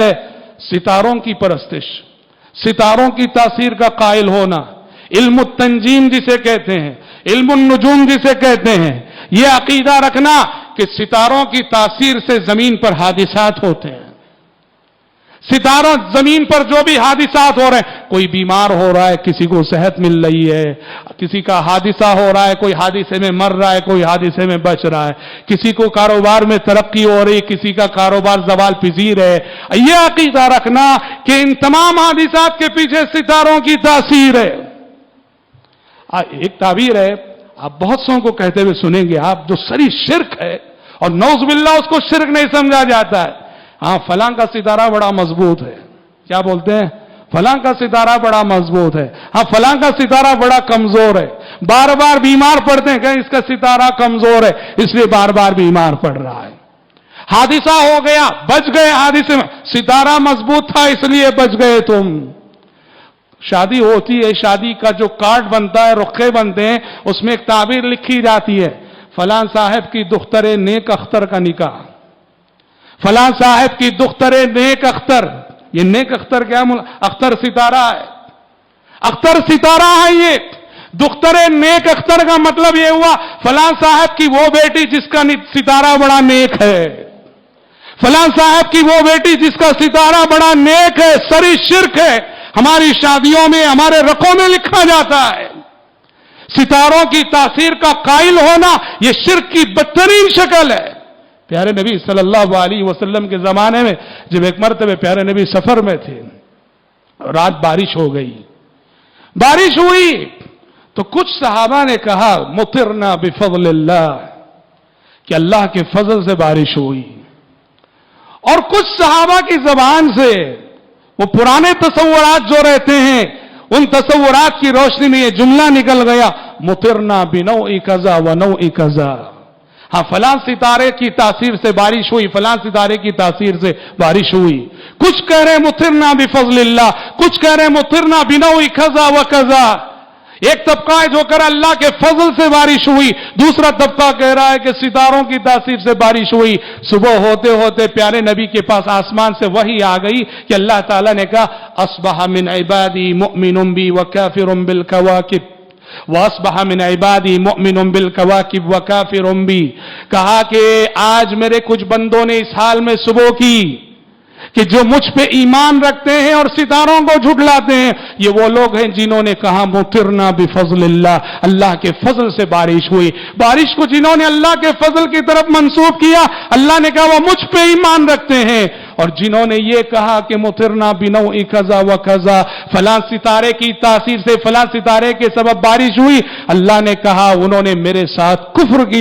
है सितारों की परस्तिश, सितारों की तासीर का कायल होना, इल्म तंजीम जिसे कहते हैं, इल्म नुजूम जिसे कहते हैं, यह अकीदा रखना कि सितारों की तासीर से जमीन पर हादिसात होते हैं। सितारों जमीन पर जो भी हादिसात हो रहे हैं, कोई बीमार हो रहा है, किसी को सेहत मिल रही है, किसी का हादिसा हो रहा है, कोई हादिसे में मर रहा है, कोई हादिसे में बच रहा है, किसी को कारोबार में तरक्की हो रही, किसी का कारोबार जवाल पजीर है। यह अकीदा रखना कि इन तमाम हादिसात के पीछे सितारों की तासीर है। एक ताबीर है, आप बहुत सौ को कहते हुए सुनेंगे आप, जो सरी शिर्क है और नौज बिल्लाह उसको शिर्क नहीं समझा जाता है। हाँ, फलां का सितारा बड़ा मजबूत है, क्या बोलते हैं, फलां का सितारा बड़ा मजबूत है। हाँ, फलां का सितारा बड़ा कमजोर है, बार बार बीमार पड़ते हैं, कहीं इसका सितारा कमजोर है इसलिए बार बार बीमार पड़ रहा है। हादिसा हो गया, बच गए हादिसे में, सितारा मजबूत था इसलिए बच गए तुम। शादी होती है, शादी का जो कार्ड बनता है, रुखे बनते हैं, उसमें एक ताबीर लिखी जाती है, फलां साहब की दुख्तरे नेक अख्तर का निकाह, फलां साहब की दुख्तरे नेक अख्तर। ये नेक अख्तर क्या है? अख्तर सितारा है, अख्तर सितारा है ये। दुख्तरे नेक अख्तर का मतलब ये हुआ फलां साहब की वो बेटी जिसका सितारा बड़ा नेक है, फलां साहब की वो बेटी जिसका सितारा बड़ा नेक है। सरी शिर्क है, हमारी शादियों में, हमारे रखों में लिखा जाता है। सितारों की तासीर का कायल होना यह शिर्क की बदतरीन शक्ल है। प्यारे नबी सल्लल्लाहु अलैहि वसल्लम के जमाने में जब एक मर्तबे प्यारे नबी सफर में थे, रात बारिश हो गई, बारिश हुई तो कुछ सहाबा ने कहा मुतिरना बिफज़लिल्लाह, कि अल्लाह के फजल से बारिश हुई। और कुछ सहाबा की जबान से वो पुराने तसव्वुरात जो रहते हैं, उन तसव्वुरात की रोशनी में ये जुमला निकल गया, मुतिरना बिनौइ कज़ा व नौइ कज़ा। हाँ, फलां सितारे की तासीर से बारिश हुई, फलां सितारे की तासीर से बारिश हुई। कुछ कह रहे मुतिरना बिफज़लिल्लाह, कुछ कह रहे मुतिरना बिनौइ कज़ा व कज़ा। एक तबका है जो कह रहा अल्लाह के फजल से बारिश हुई, दूसरा तबका कह रहा है कि सितारों की तासीर से बारिश हुई। सुबह होते होते प्यारे नबी के पास आसमान से वही आ गई कि अल्लाह ताला ने कहा अस्बहा मिन इबादी मुअमिनुम बी व काफिरुम बिल कवाकिब व अस्बहा मिन इबादी मुअमिनुम बिल कवाकिब व काफिरुम बी। कहा कि आज मेरे कुछ बंदों ने इस हाल में सुबह की कि जो मुझ पे ईमान रखते हैं और सितारों को झुठलाते हैं, ये वो लोग हैं जिन्होंने कहा मुतिरना बिफज़लिल्लाह, अल्लाह के फजल से बारिश हुई। बारिश को जिन्होंने अल्लाह के फजल की तरफ मंसूब किया, अल्लाह ने कहा वो मुझ पे ईमान रखते हैं। और जिन्होंने ये कहा कि मुतिरना बिनौइ कज़ा व कज़ा, फलां सितारे की तासीर से, फलां सितारे के सबब बारिश हुई, अल्लाह ने कहा उन्होंने मेरे साथ कुफ्र किया।